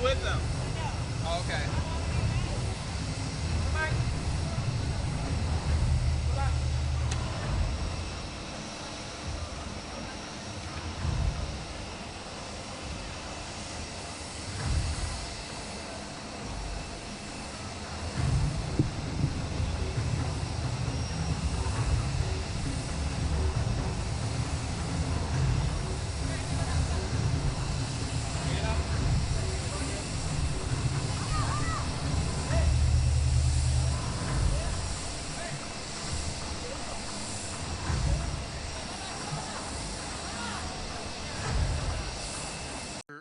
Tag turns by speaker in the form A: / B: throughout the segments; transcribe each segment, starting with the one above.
A: with them.
B: Oh, okay.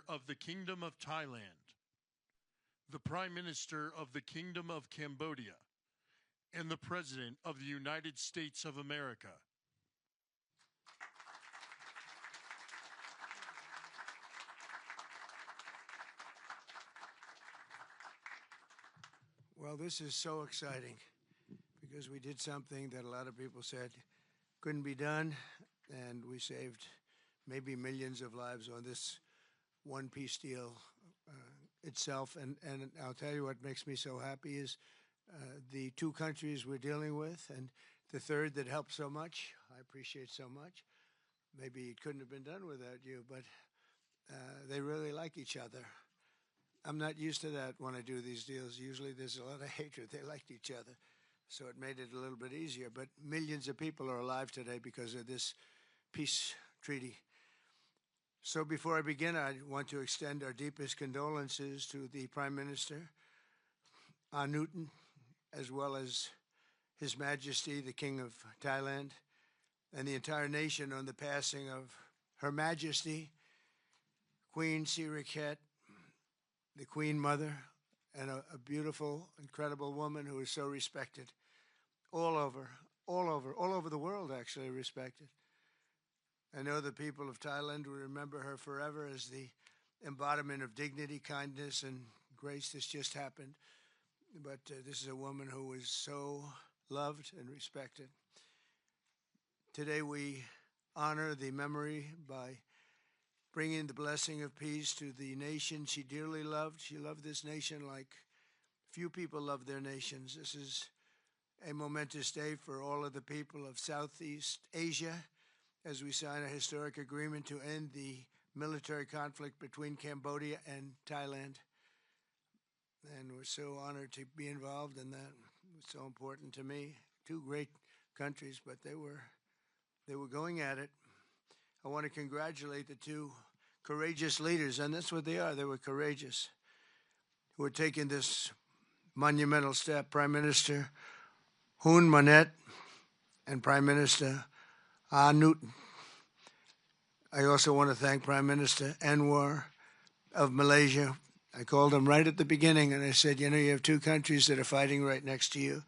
C: Of the Kingdom of Thailand, the Prime Minister of the Kingdom of Cambodia, and the President of the United States of America.
D: Well, this is so exciting because we did something that a lot of people said couldn't be done, and we saved maybe millions of lives on this one peace deal itself. And I'll tell you what makes me so happy is the two countries we're dealing with, and the third that helped so much. I appreciate so much. Maybe it couldn't have been done without you, but they really like each other. I'm not used to that when I do these deals. Usually there's a lot of hatred. They liked each other. So it made it a little bit easier. But millions of people are alive today because of this peace treaty. So before I begin, I want to extend our deepest condolences to the Prime Minister, Newton, as well as His Majesty, the King of Thailand, and the entire nation on the passing of Her Majesty, Queen Sirikhet, the Queen Mother, and a beautiful, incredible woman who is so respected all over the world, actually respected. I know the people of Thailand will remember her forever as the embodiment of dignity, kindness, and grace. This just happened. But this is a woman who was so loved and respected. Today we honor the memory by bringing the blessing of peace to the nation she dearly loved. She loved this nation like few people love their nations. This is a momentous day for all of the people of Southeast Asia as we sign a historic agreement to end the military conflict between Cambodia and Thailand. And we're so honored to be involved in that. It's so important to me. Two great countries, but they were going at it. I want to congratulate the two courageous leaders, and that's what they are. They were courageous, who are taking this monumental step. Prime Minister Hun Manet and Prime Minister Newton. I also want to thank Prime Minister Anwar of Malaysia. I called him right at the beginning, and I said, you know, you have two countries that are fighting right next to you.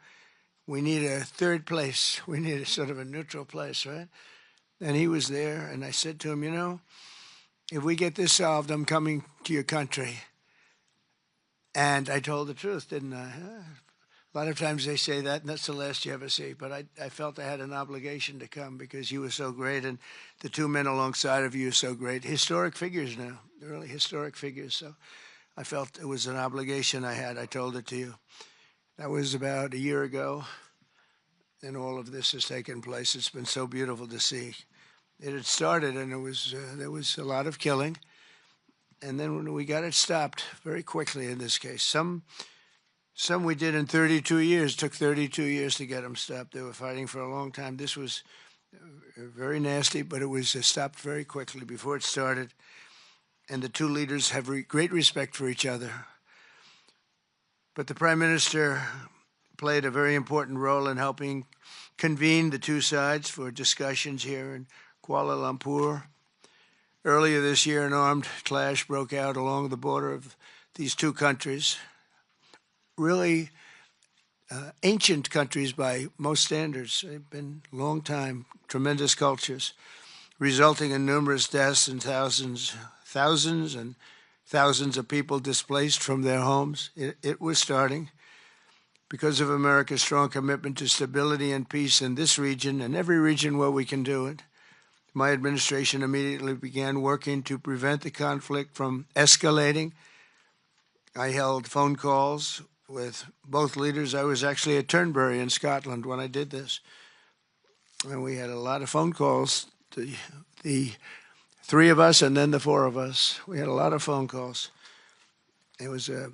D: We need a third place. We need a sort of a neutral place, right? And he was there, and I said to him, you know, if we get this solved, I'm coming to your country. And I told the truth, didn't I? A lot of times they say that, and that's the last you ever see. But I felt I had an obligation to come because you were so great, and the two men alongside of you are so great. Historic figures now, really historic figures. So I felt it was an obligation I had. I told it to you. That was about a year ago, and all of this has taken place. It's been so beautiful to see. It had started, and there was a lot of killing. And then when we got it stopped very quickly in this case. Some we did in 32 years. It took 32 years to get them stopped. They were fighting for a long time. This was very nasty, but it was stopped very quickly before it started. And the two leaders have great respect for each other. But the Prime Minister played a very important role in helping convene the two sides for discussions here in Kuala Lumpur. Earlier this year, an armed clash broke out along the border of these two countries. Really ancient countries by most standards. They've been long time, tremendous cultures, resulting in numerous deaths and thousands and thousands of people displaced from their homes. It was starting because of America's strong commitment to stability and peace in this region and every region where we can do it. My administration immediately began working to prevent the conflict from escalating. I held phone calls with both leaders. I was actually at Turnberry in Scotland when I did this. And we had a lot of phone calls, the three of us and then the four of us. We had a lot of phone calls. It was a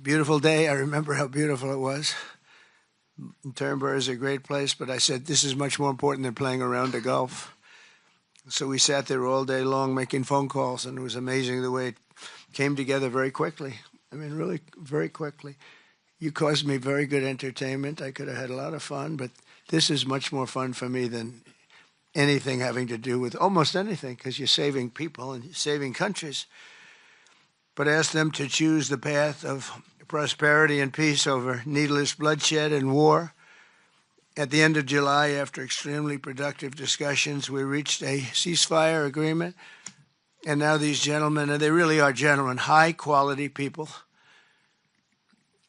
D: beautiful day. I remember how beautiful it was. Turnberry is a great place, but I said, this is much more important than playing around the Gulf. So we sat there all day long making phone calls, and it was amazing the way it came together very quickly. I mean, really very quickly. You caused me very good entertainment. I could have had a lot of fun, but this is much more fun for me than anything having to do with almost anything, because you're saving people and you're saving countries. But ask them to choose the path of prosperity and peace over needless bloodshed and war. At the end of July, after extremely productive discussions, we reached a ceasefire agreement. And now these gentlemen, and they really are gentlemen, high-quality people,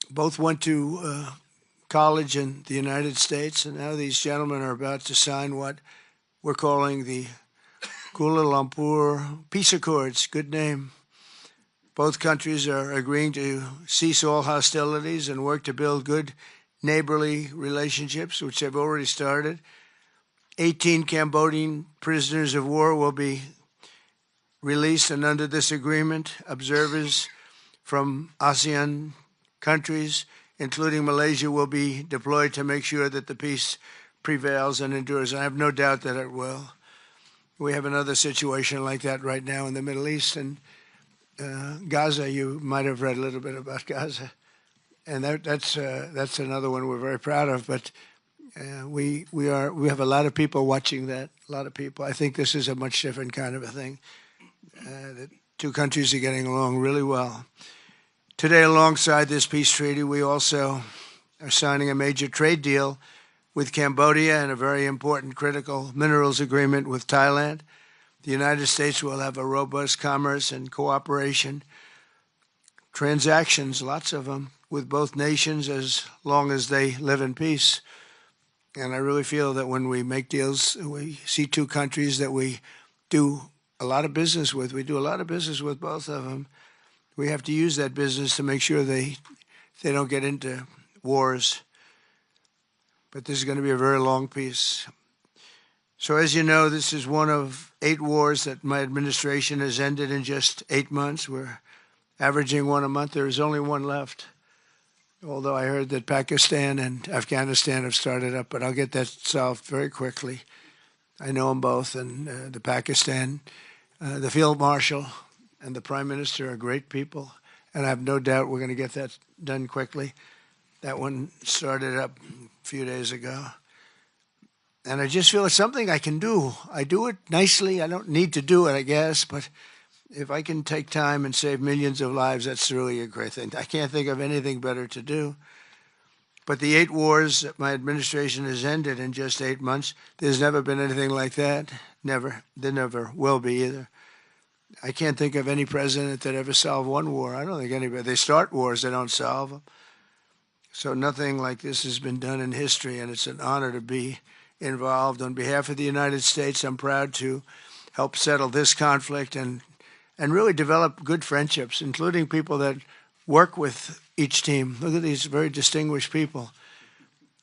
D: both went to college in the United States, and now these gentlemen are about to sign what we're calling the Kuala Lumpur Peace Accords. Good name. Both countries are agreeing to cease all hostilities and work to build good neighborly relationships, which have already started. 18 Cambodian prisoners of war will be released, and under this agreement, observers from ASEAN countries, including Malaysia, will be deployed to make sure that the peace prevails and endures. I have no doubt that it will. We have another situation like that right now in the Middle East, and Gaza. You might have read a little bit about Gaza, and that's another one we're very proud of. But we have a lot of people watching that. A lot of people. I think this is a much different kind of a thing. The two countries are getting along really well. Today, alongside this peace treaty, we also are signing a major trade deal with Cambodia and a very important critical minerals agreement with Thailand. The United States will have a robust commerce and cooperation transactions, lots of them, with both nations as long as they live in peace. And I really feel that when we make deals, we see two countries that we do a lot of business with. We do a lot of business with both of them. We have to use that business to make sure they don't get into wars. But this is going to be a very long peace. So as you know, this is one of 8 wars that my administration has ended in just 8 months. We're averaging one a month. There is only one left, although I heard that Pakistan and Afghanistan have started up, but I'll get that solved very quickly. I know them both, and the Pakistan, the Field Marshal and the Prime Minister are great people, and I have no doubt we're going to get that done quickly. That one started up a few days ago. And I just feel it's something I can do. I do it nicely. I don't need to do it, I guess, but if I can take time and save millions of lives, that's really a great thing. I can't think of anything better to do. But the 8 wars that my administration has ended in just 8 months, there's never been anything like that. Never. There never will be either. I can't think of any president that ever solved one war. I don't think anybody. They start wars, they don't solve them. So nothing like this has been done in history, and it's an honor to be involved. On behalf of the United States, I'm proud to help settle this conflict and really develop good friendships, including people that work with each team. Look at these very distinguished people,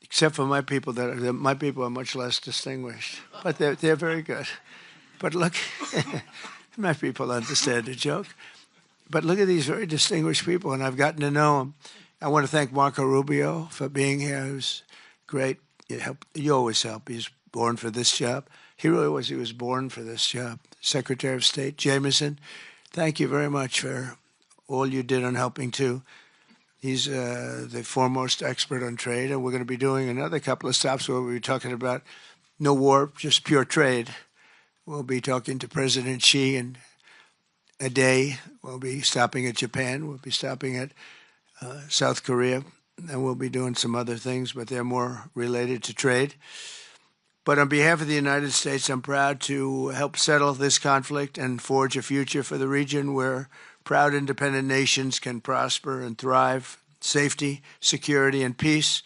D: except for my people. My people are much less distinguished, but they're very good. But look, my people understand the joke. But look at these very distinguished people, and I've gotten to know them. I want to thank Marco Rubio for being here. He was great. You always help. He's born for this job. He really was. He was born for this job. Secretary of State Jameson, thank you very much for all you did on helping too. He's the foremost expert on trade, and we're going to be doing another couple of stops where we'll be talking about no war, just pure trade. We'll be talking to President Xi in a day. We'll be stopping at Japan. We'll be stopping at South Korea, and we'll be doing some other things, but they're more related to trade. But on behalf of the United States, I'm proud to help settle this conflict and forge a future for the region where proud independent nations can prosper and thrive, safety, security, and peace.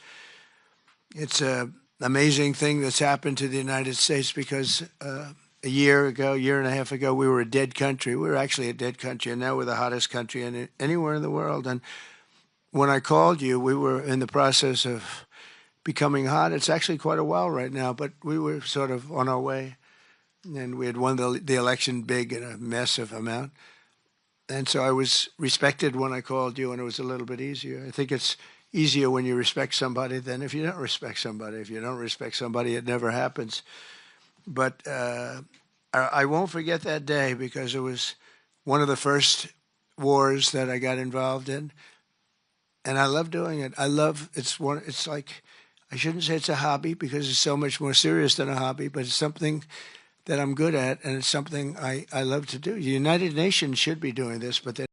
D: It's an amazing thing that's happened to the United States because a year and a half ago, we were a dead country. We were actually a dead country, and now we're the hottest country anywhere in the world. And when I called you, we were in the process of becoming hot. It's actually quite a while right now, but we were sort of on our way, and we had won the election big in a massive amount. And so I was respected when I called you, and it was a little bit easier. I think it's easier when you respect somebody than if you don't respect somebody. If you don't respect somebody, it never happens. But I won't forget that day because it was one of the first wars that I got involved in, and I love doing it. It's like, I shouldn't say it's a hobby because it's so much more serious than a hobby, but it's something that I'm good at, and it's something I love to do. The United Nations should be doing this, but they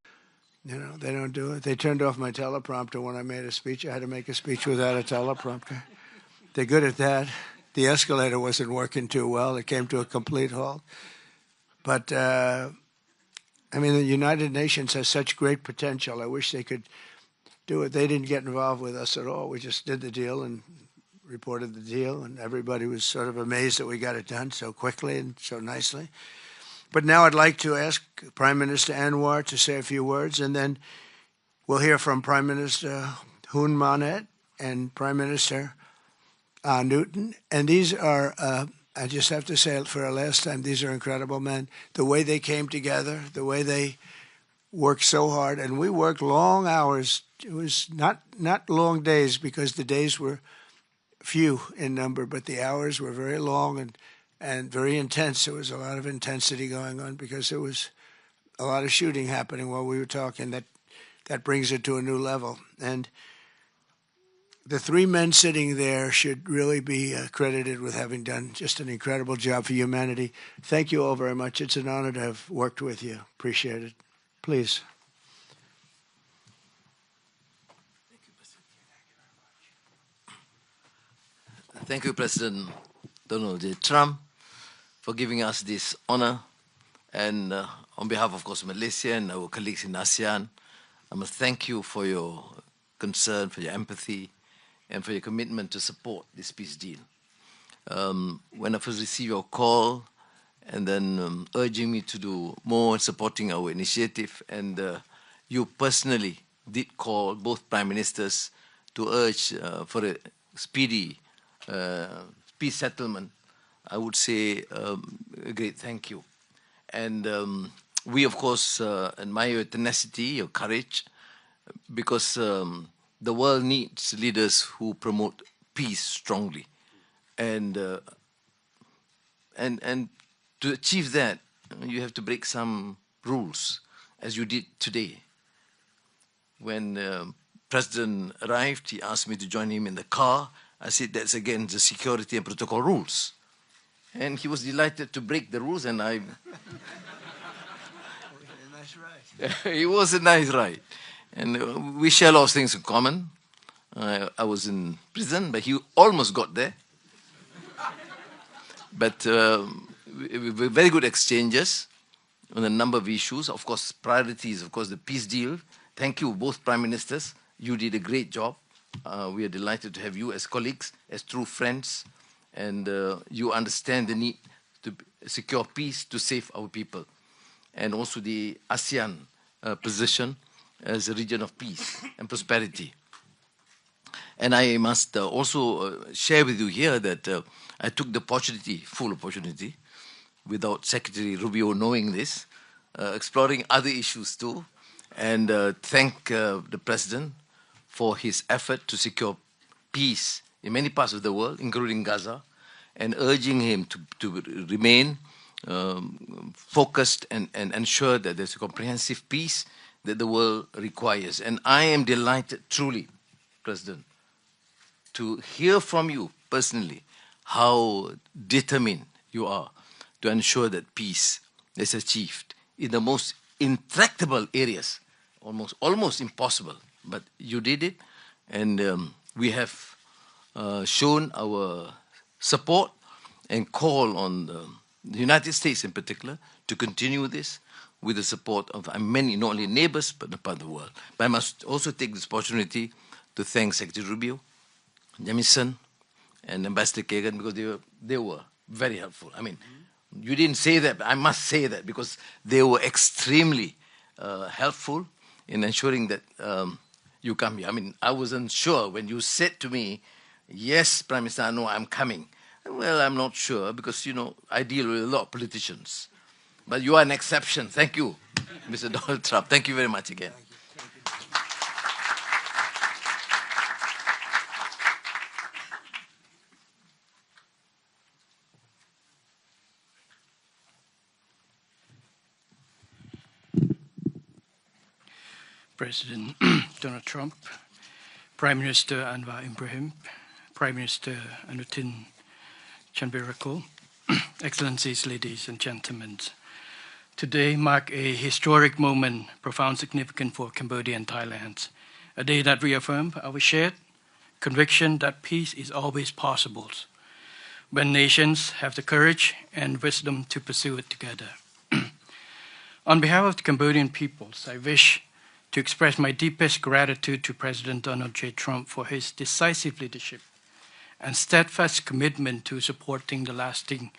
D: don't do it. They turned off my teleprompter when I made a speech. I had to make a speech without a teleprompter. They're good at that. The escalator wasn't working too well. It came to a complete halt. But, I mean, the United Nations has such great potential. I wish they could do it. They didn't get involved with us at all. We just did the deal and reported the deal, and everybody was sort of amazed that we got it done so quickly and so nicely. But now I'd like to ask Prime Minister Anwar to say a few words, and then we'll hear from Prime Minister Hun Manet and Prime Minister Newton. And these are, I just have to say it for a last time, these are incredible men. The way they came together, the way they worked so hard, and we worked long hours. It was not long days because the days were few in number, but the hours were very long and very intense. There was a lot of intensity going on because there was a lot of shooting happening while we were talking. That brings it to a new level. And the three men sitting there should really be credited with having done just an incredible job for humanity. Thank you all very much. It's an honor to have worked with you. Appreciate it. Please.
A: Thank you, President Donald J. Trump, for giving us this honor. And on behalf, of course, Malaysia and our colleagues in ASEAN, I must thank you for your concern, for your empathy, and for your commitment to support this peace deal. When I first received your call and then urging me to do more in supporting our initiative, and you personally did call both prime ministers to urge for a speedy peace settlement, I would say a great thank you. And we, of course, admire your tenacity, your courage, because the world needs leaders who promote peace strongly. And to achieve that, you have to break some rules, as you did today. When President arrived, he asked me to join him in the car. I said, that's against the security and protocol rules. And he was delighted to break the rules, and I...
D: Nice ride.
A: It was a nice ride. And we share a lot of things in common. I was in prison, but he almost got there. But very good exchanges on a number of issues. Of course, priorities, of course, the peace deal. Thank you, both prime ministers. You did a great job. We are delighted to have you as colleagues, as true friends, and you understand the need to secure peace to save our people, and also the ASEAN position as a region of peace and prosperity. And I must also share with you here that I took the opportunity, full opportunity, without Secretary Rubio knowing this, exploring other issues too, and thank the President for his effort to secure peace in many parts of the world, including Gaza, and urging him to remain focused and ensure that there's a comprehensive peace that the world requires. And I am delighted, truly, President, to hear from you personally how determined you are to ensure that peace is achieved in the most intractable areas, almost impossible. But you did it, and we have shown our support and call on the United States in particular to continue this with the support of many, not only neighbors, but the part of the world. But I must also take this opportunity to thank Secretary Rubio, Jamieson, and Ambassador Kagan, because they were very helpful. I mean, You didn't say that, but I must say that because they were extremely helpful in ensuring that you come here. I mean, I wasn't sure when you said to me, yes, Prime Minister, no, I'm coming. Well, I'm not sure because, you know, I deal with a lot of politicians. But you are an exception. Thank you, Mr. Donald Trump. Thank you very much again.
B: President Donald Trump, Prime Minister Anwar Ibrahim, Prime Minister Anutin Chanvirakul, Excellencies, ladies and gentlemen. Today marks a historic moment, profound significance for Cambodia and Thailand, a day that reaffirms our shared conviction that peace is always possible when nations have the courage and wisdom to pursue it together. On behalf of the Cambodian peoples, I wish to express my deepest gratitude to President Donald J. Trump for his decisive leadership and steadfast commitment to supporting the lasting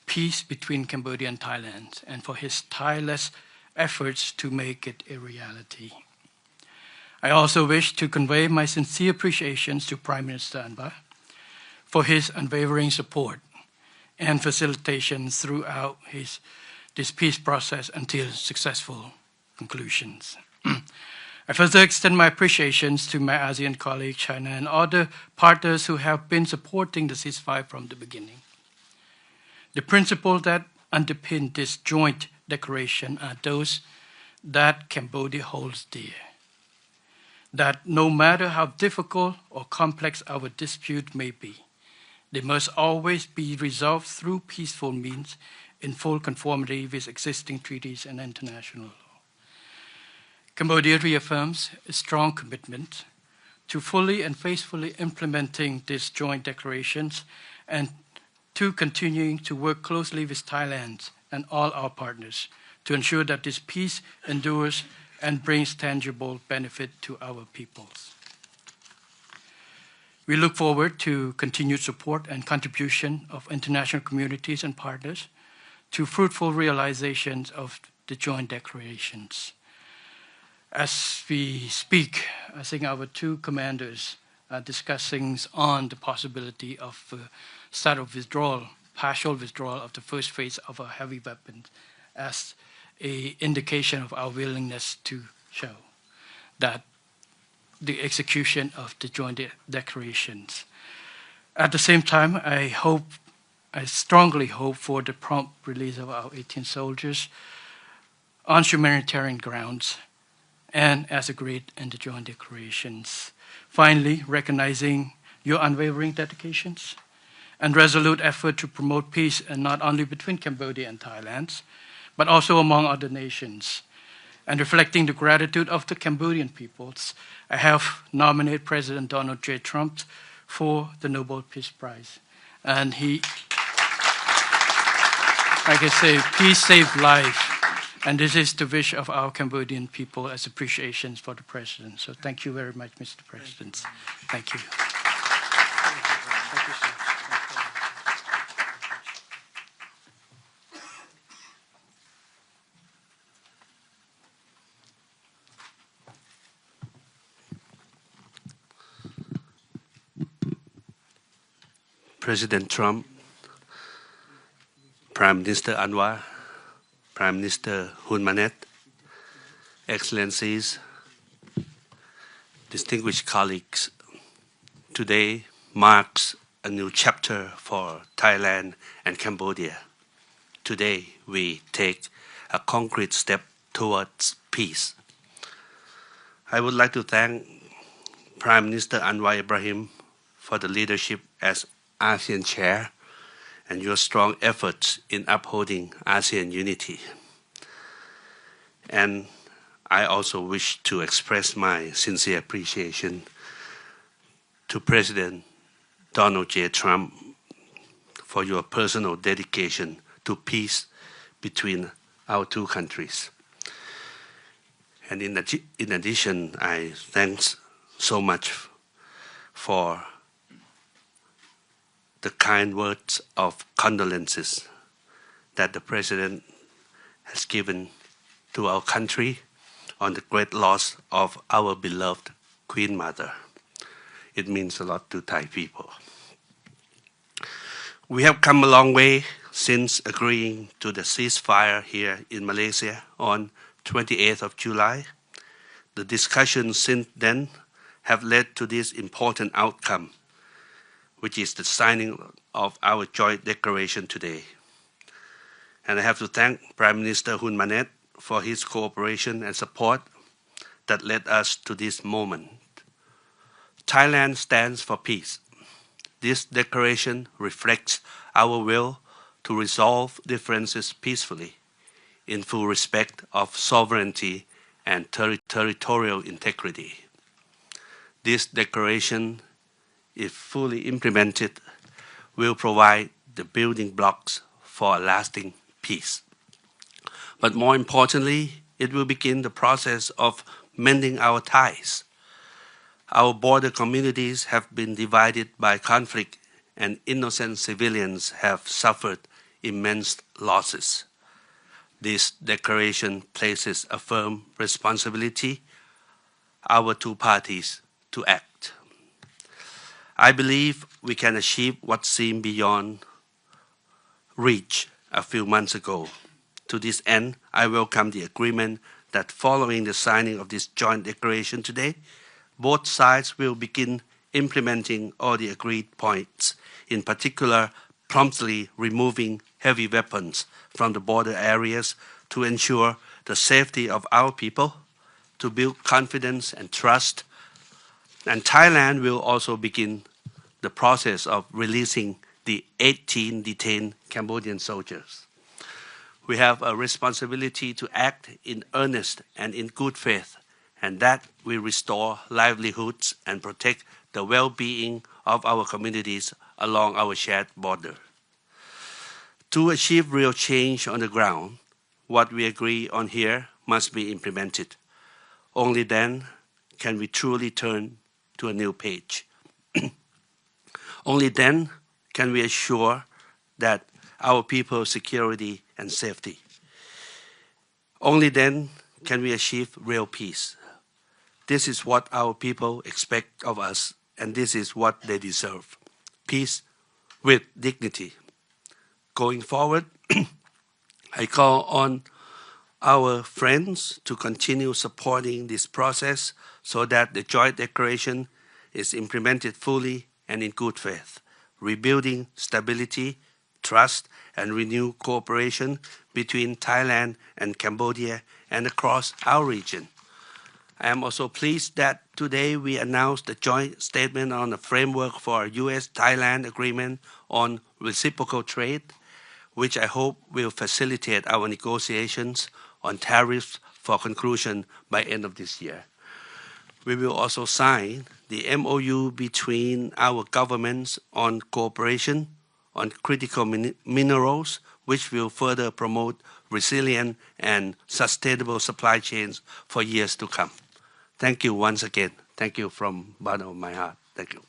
B: peace between Cambodia and Thailand, and for his tireless efforts to make it a reality. I also wish to convey my sincere appreciations to Prime Minister Anwar for his unwavering support and facilitation throughout this peace process until successful conclusions. I further extend my appreciations to my ASEAN colleague, China, and other partners who have been supporting the ceasefire from the beginning. The principles that underpin this joint declaration are those that Cambodia holds dear. That no matter how difficult or complex our dispute may be, they must always be resolved through peaceful means in full conformity with existing treaties and international law. Cambodia reaffirms a strong commitment to fully and faithfully implementing these joint declarations and to continuing to work closely with Thailand and all our partners to ensure that this peace endures and brings tangible benefit to our peoples. We look forward to continued support and contribution of international communities and partners to fruitful realizations of the joint declarations. As we speak, I think our two commanders are discussing on the possibility of start of withdrawal, partial withdrawal of the first phase of our heavy weapons as an indication of our willingness to show that the execution of the joint declarations. At the same time, I strongly hope for the prompt release of our 18 soldiers on humanitarian grounds and as agreed in the joint declarations. Finally, recognizing your unwavering dedications and resolute effort to promote peace, and not only between Cambodia and Thailand, but also among other nations, and reflecting the gratitude of the Cambodian peoples, I have nominated President Donald J. Trump for the Nobel Peace Prize. And he, like I say, peace saves life. And this is the wish of our Cambodian people as appreciations for the President. So thank you very much, Mr. President. Thank you.
D: Thank you, sir.
E: President Trump, Prime Minister Anwar, Prime Minister Hun Manet, Excellencies, distinguished colleagues, today marks a new chapter for Thailand and Cambodia. Today we take a concrete step towards peace. I would like to thank Prime Minister Anwar Ibrahim for the leadership as ASEAN Chair and your strong efforts in upholding ASEAN unity. And I also wish to express my sincere appreciation to President Donald J. Trump for your personal dedication to peace between our two countries. And in addition, I thanks so much for the kind words of condolences that the President has given to our country on the great loss of our beloved Queen Mother. It means a lot to Thai people. We have come a long way since agreeing to the ceasefire here in Malaysia on 28th of July. The discussions since then have led to this important outcome, which is the signing of our joint declaration today. And I have to thank Prime Minister Hun Manet for his cooperation and support that led us to this moment. Thailand stands for peace. This declaration reflects our will to resolve differences peacefully, in full respect of sovereignty and territorial integrity. This declaration, if fully implemented, will provide the building blocks for a lasting peace. But more importantly, it will begin the process of mending our ties. Our border communities have been divided by conflict, and innocent civilians have suffered immense losses. This declaration places a firm responsibility on our two parties to act. I believe we can achieve what seemed beyond reach a few months ago. To this end, I welcome the agreement that following the signing of this joint declaration today, both sides will begin implementing all the agreed points, in particular, promptly removing heavy weapons from the border areas to ensure the safety of our people, to build confidence and trust. And Thailand will also begin the process of releasing the 18 detained Cambodian soldiers. We have a responsibility to act in earnest and in good faith, and that will restore livelihoods and protect the well-being of our communities along our shared border. To achieve real change on the ground, what we agree on here must be implemented. Only then can we truly turn to a new page. Only then can we assure that our people's security and safety. Only then can we achieve real peace. This is what our people expect of us, and this is what they deserve. Peace with dignity. Going forward, I call on our friends to continue supporting this process so that the joint declaration is implemented fully and in good faith, rebuilding stability, trust, and renewed cooperation between Thailand and Cambodia and across our region. I am also pleased that today we announced the joint statement on the framework for a U.S.-Thailand agreement on reciprocal trade, which I hope will facilitate our negotiations on tariffs for conclusion by end of this year. We will also sign the MOU between our governments on cooperation on critical minerals, which will further promote resilient and sustainable supply chains for years to come. Thank you once again. Thank you from the bottom of my heart. Thank you.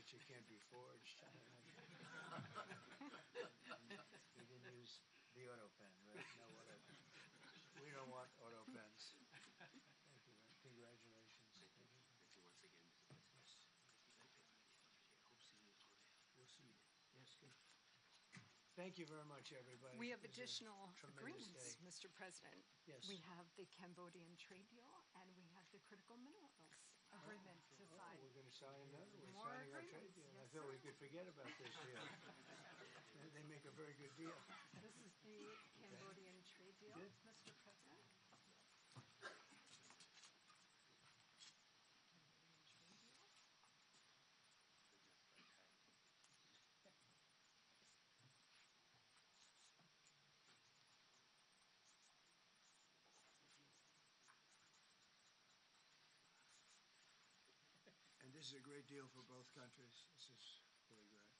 D: which it can't be forged. We can use the auto pen, right? No auto pen. We don't want auto pens. Thank you. Congratulations. Thank you once again, Mr. President. We'll see you. Yes, good. Thank you very much, everybody.
F: We have
D: It was a
F: additional
D: tremendous
F: agreements,
D: day.
F: Mr. President.
D: Yes.
F: We have the Cambodian trade deal and we have the critical minerals agreement to sign.
D: We're going to sign another. We're
F: More
D: signing our trade
F: agreements,
D: deal. I
F: yes,
D: thought we
F: sir.
D: could forget about this deal. They make a very good deal.
F: This is the Cambodian trade deal,
D: Good.
F: Mr. President.
D: And this is a great deal for both countries. This is really great.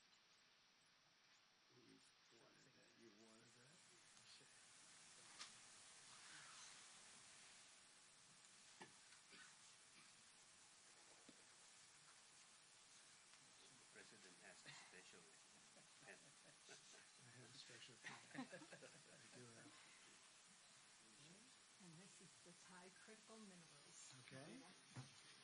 D: We've wanted that. You've wanted that.
E: The President has a special pen.
D: I have a special pen. I do have.
F: And this is the Thai critical minerals.
D: Okay. Critical.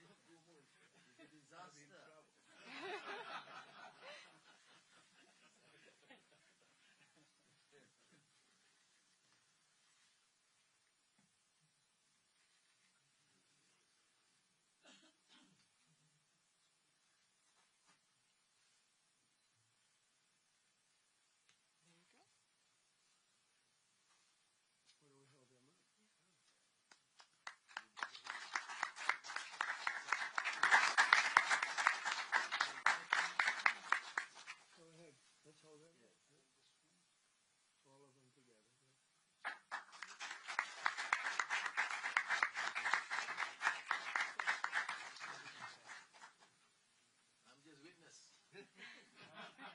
D: That's a good move.
F: There you go.
D: What do we hold them up? Go ahead. Let's hold it. All of them together.
A: I'm just witness.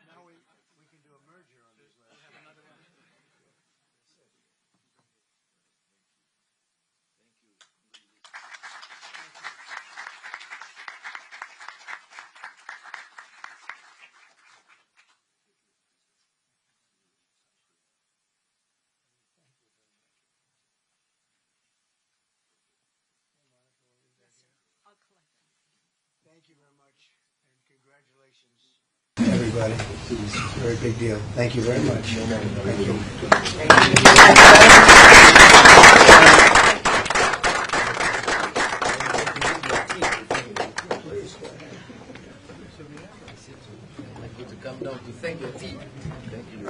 D: Now we can do a merger on these last. We have another one.
A: Thank you.
F: I'll collect them.
D: Thank you very much, and congratulations. Everybody, it's a very big deal. Thank you very much. Thank you.
A: Good to come down to thank your team. Thank you.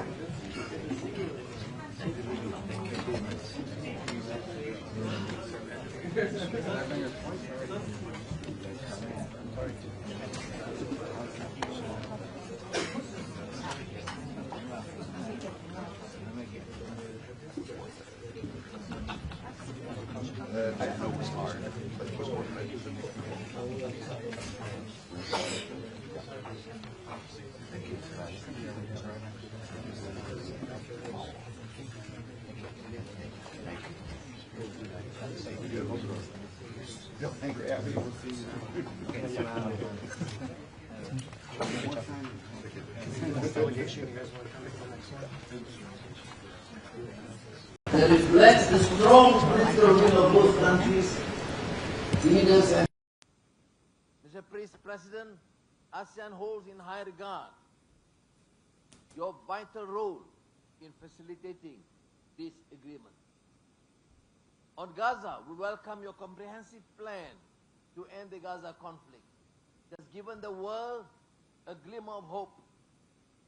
G: That reflects the strong political will of both countries, leaders and
A: Mr. President, ASEAN holds in high regard your vital role in facilitating this agreement. On Gaza, we welcome your comprehensive plan to end the Gaza conflict. It has given the world a glimmer of hope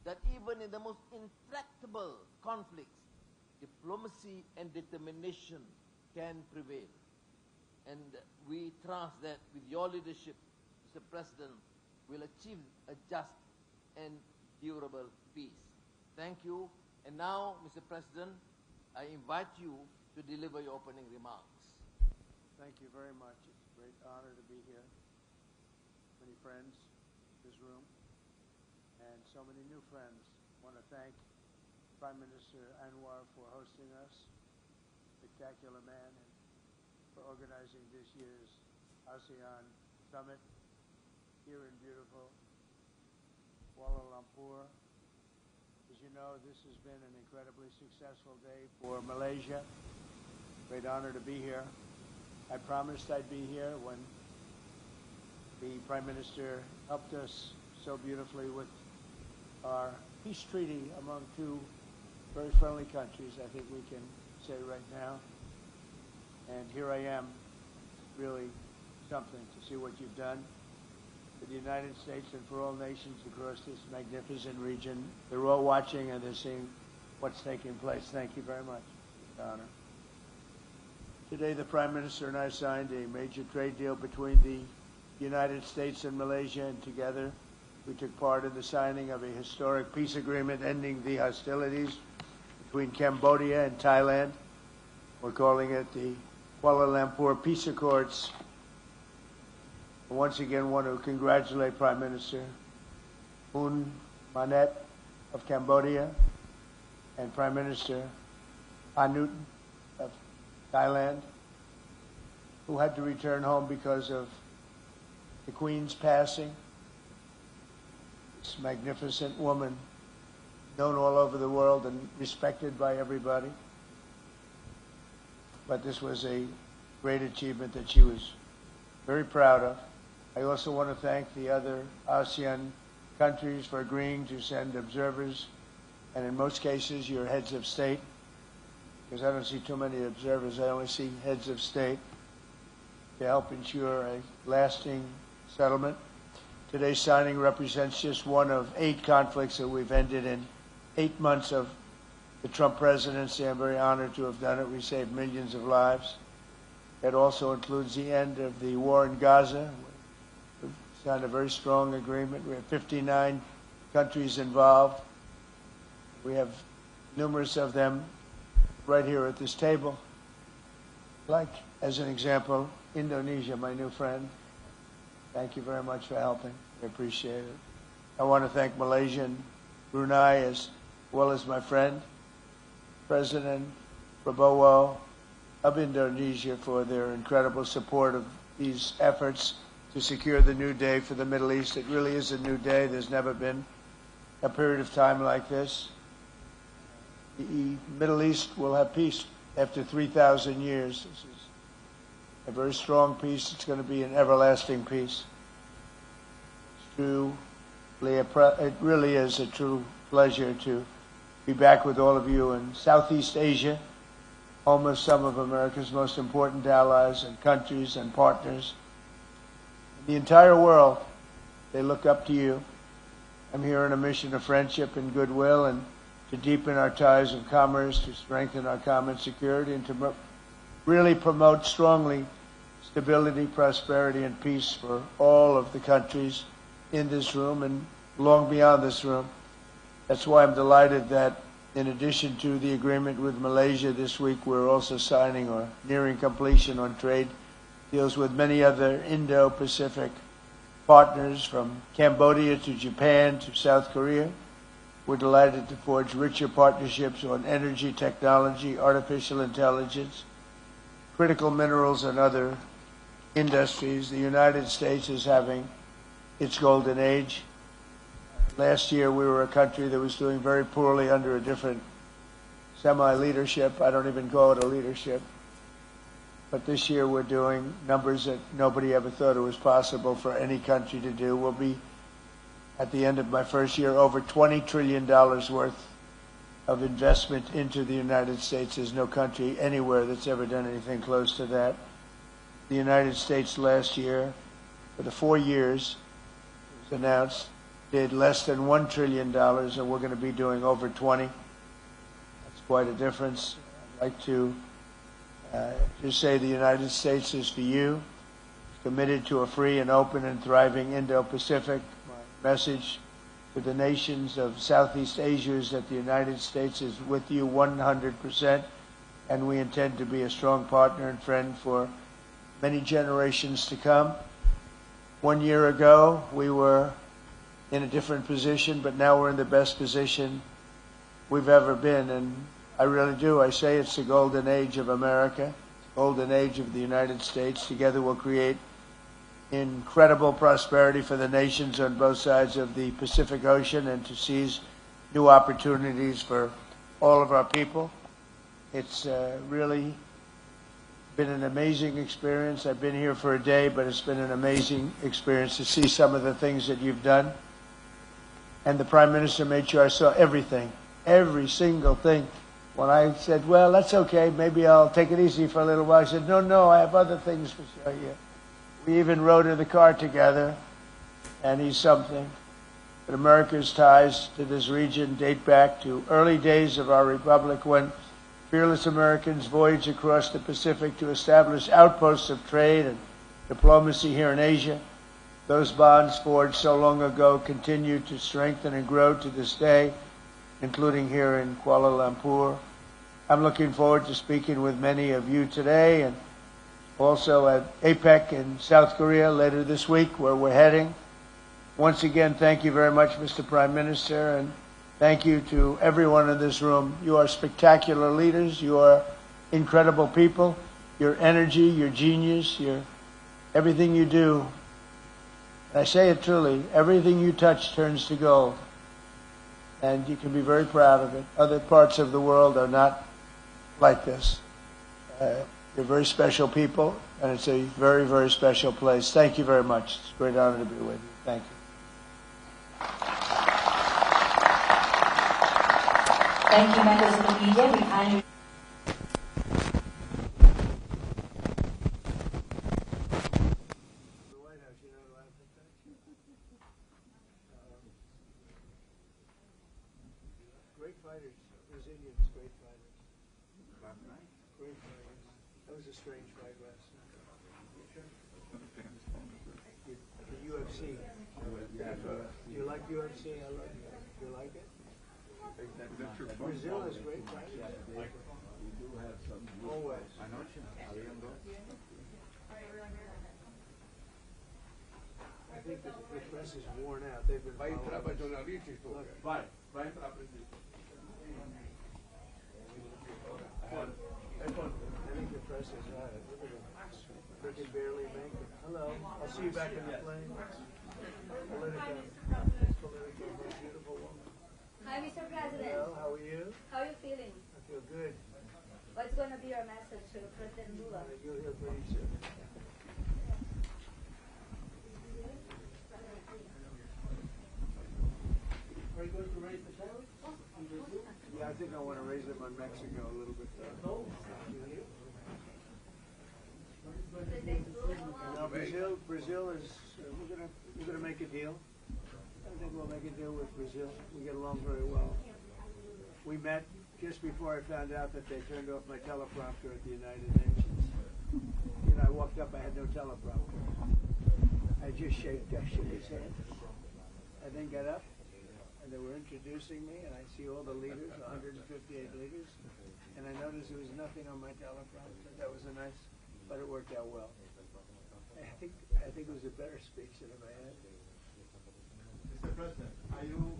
A: that even in the most intractable conflicts, diplomacy and determination can prevail. And we trust that with your leadership, Mr. President, we'll achieve a just and durable peace. Thank you. And now, Mr. President, I invite you to deliver your opening remarks.
D: Thank you very much. It's a great honor to be here. Many friends in this room and so many new friends. I want to thank Prime Minister Anwar for hosting us, spectacular man, and for organizing this year's ASEAN Summit here in beautiful Kuala Lumpur. As you know, this has been an incredibly successful day for Malaysia. Great honor to be here. I promised I'd be here when the Prime Minister helped us so beautifully with our peace treaty among two very friendly countries, I think we can say right now. And here I am, really something to see what you've done for the United States and for all nations across this magnificent region. They're all watching and they're seeing what's taking place. Thank you very much. It's an honor. Today, the Prime Minister and I signed a major trade deal between the United States and Malaysia, and together we took part in the signing of a historic peace agreement ending the hostilities between Cambodia and Thailand. We're calling it the Kuala Lumpur Peace Accords. I once again want to congratulate Prime Minister Hun Manet of Cambodia and Prime Minister Anut of Thailand, who had to return home because of the Queen's passing. This magnificent woman, known all over the world and respected by everybody. But this was a great achievement that she was very proud of. I also want to thank the other ASEAN countries for agreeing to send observers, and in most cases, your heads of state, because I don't see too many observers, I only see heads of state, to help ensure a lasting settlement. Today's signing represents just one of 8 conflicts that we've ended in 8 months of the Trump presidency. I'm very honored to have done it. We saved millions of lives. It also includes the end of the war in Gaza. We've signed a very strong agreement. We have 59 countries involved. We have numerous of them right here at this table. Like, as an example, Indonesia, my new friend. Thank you very much for helping. I appreciate it. I want to thank Malaysia and Brunei as well as my friend, President Prabowo of Indonesia, for their incredible support of these efforts to secure the new day for the Middle East. It really is a new day. There's never been a period of time like this. The Middle East will have peace after 3,000 years. This is a very strong peace. It's going to be an everlasting peace. It really is a true pleasure to be back with all of you in Southeast Asia, home of some of America's most important allies and countries and partners. The entire world, they look up to you. I'm here on a mission of friendship and goodwill, and to deepen our ties of commerce, to strengthen our common security, and to really promote strongly stability, prosperity, and peace for all of the countries in this room and long beyond this room. That's why I'm delighted that in addition to the agreement with Malaysia this week, we're also signing or nearing completion on trade deals with many other Indo-Pacific partners, from Cambodia to Japan to South Korea. We're delighted to forge richer partnerships on energy technology, artificial intelligence, critical minerals, and other industries. The United States is having its golden age. Last year, we were a country that was doing very poorly under a different semi-leadership. I don't even call it a leadership. But this year, we're doing numbers that nobody ever thought it was possible for any country to do. We'll be, at the end of my first year, over $20 trillion worth of investment into the United States. There's no country anywhere that's ever done anything close to that. The United States last year, for the 4 years, it was announced, did less than $1 trillion, and we're going to be doing over 20. That's quite a difference. I'd like to Just say the United States is for you, committed to a free and open and thriving Indo-Pacific. My message to the nations of Southeast Asia is that the United States is with you 100%, and we intend to be a strong partner and friend for many generations to come. 1 year ago, we were in a different position, but now we're in the best position we've ever been, and I really do. I say it's the golden age of America, golden age of the United States. Together we'll create incredible prosperity for the nations on both sides of the Pacific Ocean and to seize new opportunities for all of our people. It's really been an amazing experience. I've been here for a day, but it's been an amazing experience to see some of the things that you've done. And the Prime Minister made sure I saw everything, every single thing. When I said, well, that's okay, maybe I'll take it easy for a little while, I said, no, I have other things to show you. We even rode in the car together, and he's something. But America's ties to this region date back to early days of our republic when fearless Americans voyaged across the Pacific to establish outposts of trade and diplomacy here in Asia. Those bonds forged so long ago continue to strengthen and grow to this day, including here in Kuala Lumpur. I'm looking forward to speaking with many of you today and also at APEC in South Korea later this week, where we're heading. Once again, thank you very much, Mr. Prime Minister, and thank you to everyone in this room. You are spectacular leaders. You are incredible people. Your energy, your genius, your everything you do. And I say it truly, everything you touch turns to gold. And you can be very proud of it. Other parts of the world are not like this. You're very special people, and it's a very, very special place. Thank you very much. It's a great honor to be with you. Thank you.
H: Thank you, members of the media. We kindly
D: Great fighters, Brazilians, great fighters. Great fighters. That was a strange fight last night. The UFC. You like UFC? I love it. You like it? Brazil is great fighters. Always. I think the press is worn out. They've been following. I think the press is out. Look at them. They can barely make it. Hello. I'll see you back in the plane. Politica, my beautiful woman.
I: Hi, Mr. President.
D: Hello, how are you?
I: How are you feeling?
D: I feel good.
I: What's going to be your message to President Lula?
D: You'll hear pretty soon. Are you going to raise the tariffs? Yeah, I think I want to raise them on Mexico a little bit. No, Brazil is. We're gonna make a deal. I think we'll make a deal with Brazil. We get along very well. We met just before I found out that they turned off my teleprompter at the United Nations. You know, I walked up, I had no teleprompter. I just shook his hand. I then got up, and they were introducing me, and I see all the leaders, 158 leaders, and I noticed there was nothing on my teleprompter. That was a nice, but it worked out well. I think it was a better speech than I had.
J: Mr. President, are you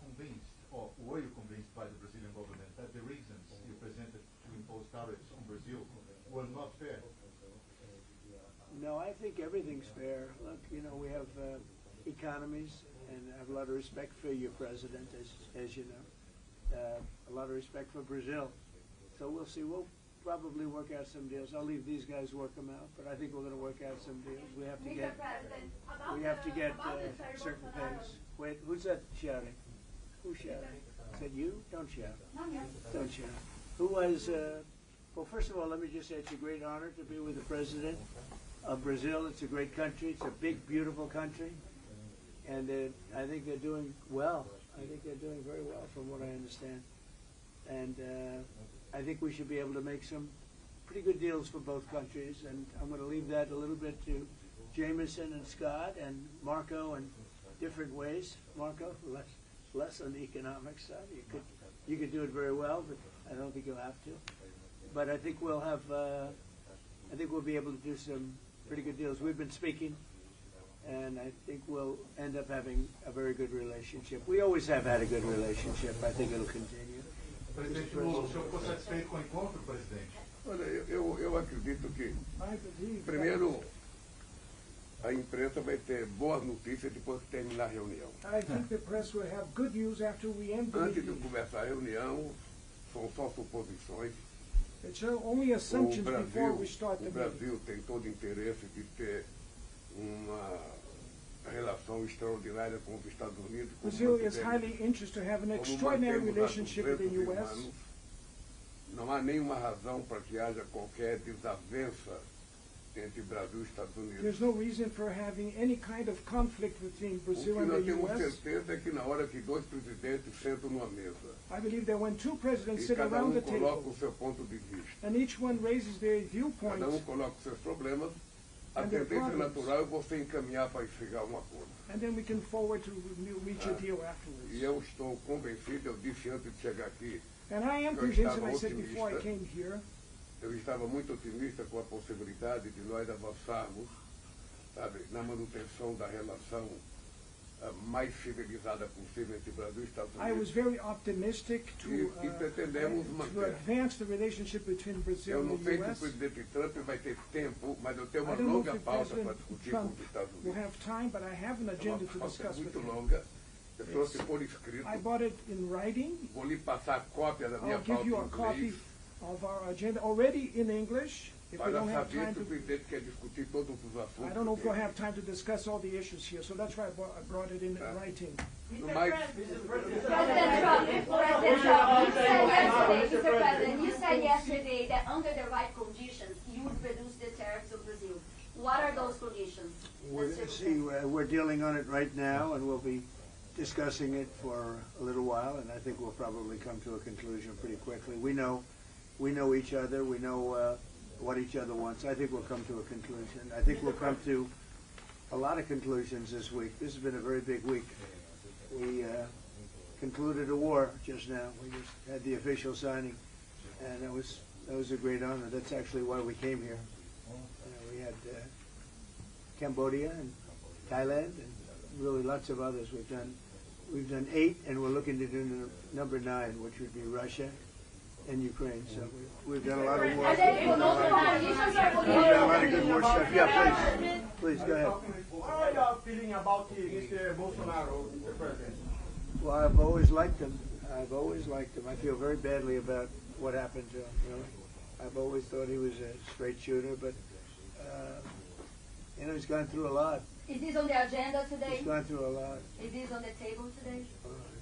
J: convinced, or were you convinced by the Brazilian government that the reasons you presented to impose tariffs on Brazil were not fair?
D: No, I think everything's fair. Look, you know, we have economies, and I have a lot of respect for your president, as you know. A lot of respect for Brazil. So we'll see. We'll probably work out some deals. I'll leave these guys work them out, but I think we're going to work out some deals. We have to get certain things. Wait, who's that shouting? Who's shouting? Is that you? Don't shout. Don't shout. Who was? Well, first of all, let me just say it's a great honor to be with the president of Brazil. It's a great country. It's a big, beautiful country, and I think they're doing well. I think they're doing very well, from what I understand. And I think we should be able to make some pretty good deals for both countries, and I'm going to leave that a little bit to Jameson and Scott and Marco in different ways. Marco, less on the economic side. You could do it very well, but I don't think you'll have to. But I think we'll have. I think we'll be able to do some pretty good deals. We've been speaking, and I think we'll end up having a very good relationship. We always have had a good relationship. I think it'll continue.
J: Presidente Lula, o senhor ficou satisfeito com o encontro, presidente?
K: Olha, eu acredito que, primeiro, a imprensa vai ter boas notícias depois que terminar a reunião.
L: I think the press will have good news after we end the
K: Antes de
L: meeting.
K: começar a reunião, são só suposições.
L: It's only assumptions before we start the
K: O
L: meeting.
K: Brasil tem todo o interesse de ter uma relação extraordinária com os Estados Unidos. como
L: Brazil
K: nós
L: is
K: tivemos-
L: highly interested to have an
K: como
L: extraordinary
K: mantemos há
L: relationship with the
K: 200
L: U.S.
K: anos. Não há nenhuma razão para que haja qualquer desavença entre Brasil e Estados Unidos.
L: There's no reason for having any kind of conflict between
K: O que
L: Brazil and
K: nós
L: the
K: temos
L: U.S.
K: certeza é que na hora que dois presidentes sentam numa mesa
L: I believe that when two presidents
K: e
L: sit
K: cada
L: around the
K: coloca
L: table
K: o seu ponto de vista,
L: and each one raises their viewpoint,
K: cada coloca os seus problemas, a
L: And their
K: tendência
L: problems.
K: natural é você encaminhar para chegar a um acordo.
L: and then we can forward to reach a deal
K: E
L: afterwards.
K: eu estou convencido, eu disse antes de chegar aqui,
L: And I am
K: eu
L: convinced,
K: estava
L: and I said before I
K: otimista.
L: came here,
K: Eu estava muito otimista com a possibilidade de nós avançarmos, sabe, na manutenção da relação mais civilizada possível entre Brasil e Estados
L: I was
K: Unidos.
L: very optimistic
K: E pretendemos
L: to
K: manter.
L: advance the relationship between Brazil
K: Eu não
L: and
K: sei
L: the
K: se o
L: U.S.
K: presidente Trump vai ter tempo, mas eu tenho
L: I
K: uma
L: don't know
K: longa
L: if
K: pauta para
L: President
K: discutir
L: Trump
K: com os Estados
L: will
K: Unidos.
L: have time, but I have an
K: É
L: agenda
K: uma
L: to
K: pauta
L: discuss with
K: muito
L: him.
K: longa. Eu trouxe por escrito.
L: I bought it in writing.
K: Vou lhe passar cópia da minha
L: I'll give
K: pauta
L: you
K: em
L: a copy
K: inglês.
L: of our agenda already in English. If we
K: Para
L: don't have
K: saber
L: time
K: se o
L: to,
K: presidente quer discutir todos os assuntos.
L: I don't know if we'll have time to discuss all the issues here. So that's why I brought it in writing.
K: No mais,
I: President Trump, Mr. President, you said yesterday that under the right conditions, you would reduce the tariffs of Brazil. What are those conditions?
D: We're going to see. We're dealing on it right now, and we'll be discussing it for a little while, and I think we'll probably come to a conclusion pretty quickly. We know each other. We know what each other wants. I think we'll come to a conclusion. I think we'll come to a lot of conclusions this week. This has been a very big week. We concluded a war just now. We just had the official signing, and that was a great honor. That's actually why we came here. We had Cambodia and Thailand and really lots of others. We've done 8, and we're looking to do number 9, which would be Russia and Ukraine. So we've done a lot of work. We've done a lot of good war stuff. Yeah, please go ahead.
J: How are you feeling about Mr. Bolsonaro, Mr. President?
D: Well, I've always liked him. I feel very badly about what happened to him. I've always thought he was a straight shooter, but he's gone through a lot.
I: Is this on the agenda today?
D: He's gone through a lot.
I: Is this on the table today?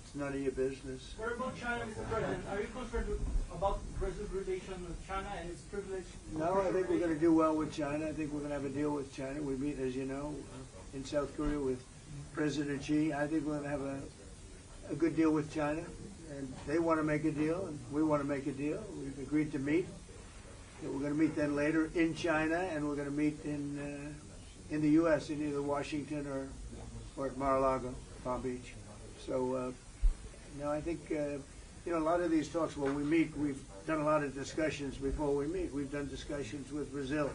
D: It's none of your business.
M: What about China, Mr. President? Are you concerned about Brazil's relation with China and its privilege?
D: No, I think we're going to do well with China. I think we're going to have a deal with China. We meet, as you know, in South Korea with President Xi. I think we're going to have a good deal with China. And they want to make a deal, and we want to make a deal. We've agreed to meet. We're going to meet then later in China, and we're going to meet in the U.S., in either Washington or at Mar-a-Lago, Palm Beach. So, I think, a lot of these talks, when we meet, we've done a lot of discussions before we meet. We've done discussions with Brazil.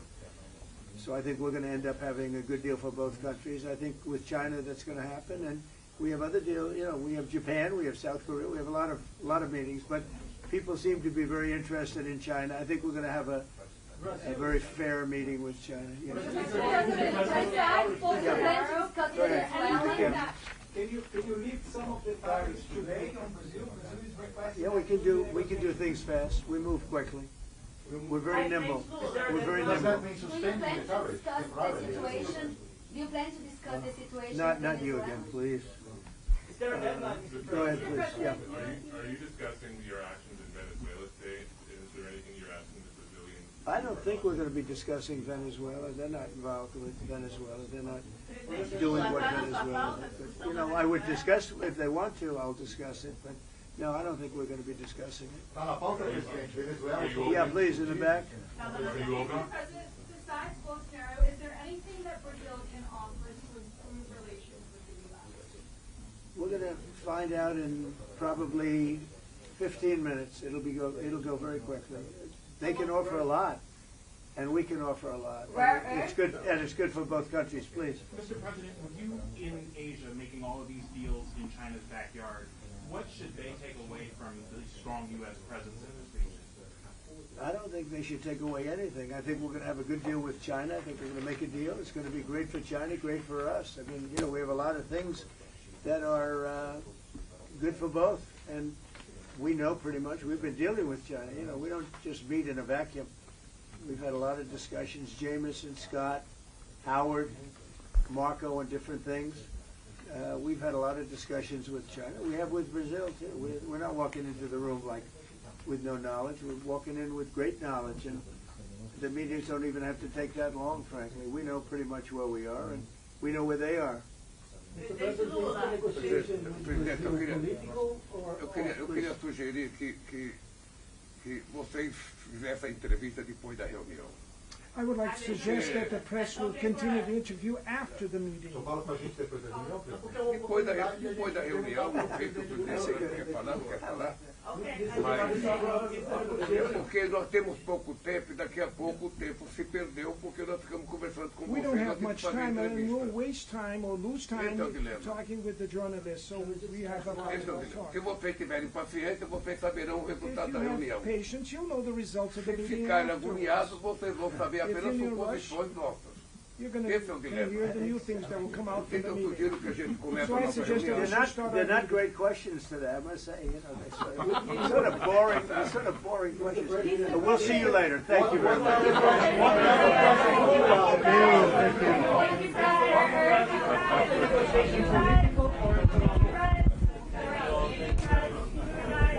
D: So I think we're going to end up having a good deal for both countries. I think with China that's going to happen. And we have other deals. We have Japan, we have South Korea, we have a lot of meetings. But people seem to be very interested in China. I think we're going to have a very fair meeting with China. Yes. Go ahead.
M: Can you lift some of the tariffs today on Brazil? Brazil is requesting.
D: Yeah, we can do things fast. We move quickly. We're very nimble. We're very nimble.
I: Do you plan to discuss the situation? Do you plan to discuss the situation?
D: Not you again, please.
M: Is there a deadline, Mr. President?
D: Go ahead, please. Yeah.
N: Are you discussing your actions in Venezuela today? Is there anything you're asking the Brazilians?
D: I don't think we're going to be discussing Venezuela. They're not involved with Venezuela. They're not doing what Venezuela. But, I would discuss if they want to. I'll discuss it. But No, I don't think we're going to be discussing it.
J: Está na pauta, presidente. Venezuela.
D: Yeah, please, in the back.
F: President, besides Bolsonaro, is there anything that Brazil can offer to improve relations with the U.S.?
D: We're going to find out in probably 15 minutes. It'll go very quickly. They can offer a lot, and we can offer a lot. It's good, and it's good for both countries. Please.
O: Mr. President, with you in Asia making all of these deals in China's backyard, what should they take away from the strong U.S. presence in this region?
D: I don't think they should take away anything. I think we're going to have a good deal with China. I think we're going to make a deal. It's going to be great for China, great for us. I mean, you know, we have a lot of things that are good for both, and we know pretty much. We've been dealing with China. You know, we don't just meet in a vacuum. We've had a lot of discussions. Jameson, Scott, Howard, Marco, and different things. We've had a lot of discussions with China. We have with Brazil, too. We're not walking into the room like with no knowledge. We're walking in with great knowledge, and the meetings don't even have to take that long, frankly. We know pretty much where we are, and we know where they are.
K: Mr. President, eu queria sugerir que vocês fizessem a entrevista depois da reunião.
L: I would like to suggest that the press will continue the interview after the meeting.
K: Depois da reunião, não sei se o presidente quer falar, não quer falar. Porque nós temos pouco tempo e daqui a pouco o tempo se perdeu porque nós ficamos conversando com
L: We
K: vocês.
L: don't have much time, and we'll waste time or lose time talking with the journalists, so we have a lot to talk.
K: Se vocês tiverem paciência, vocês saberão o resultado
L: If
K: da
L: you
K: reunião.
L: have patience, you'll know the results of the
K: Se
L: meeting
K: ficarem
L: afterwards.
K: agoniados, vocês vão saber apenas suposições nossas.
L: You're going to hear the new things that will come out from the
K: Então
L: meeting.
K: sugiro que a gente comece
L: So
K: a
L: I
K: nossa
L: suggest that we
K: reunião.
L: should start
D: They're
L: our
D: not
L: meeting.
D: great questions today, I must say. You know, they're sort of boring questions. But we'll see you later. Thank you very much.
I: Thank you, President.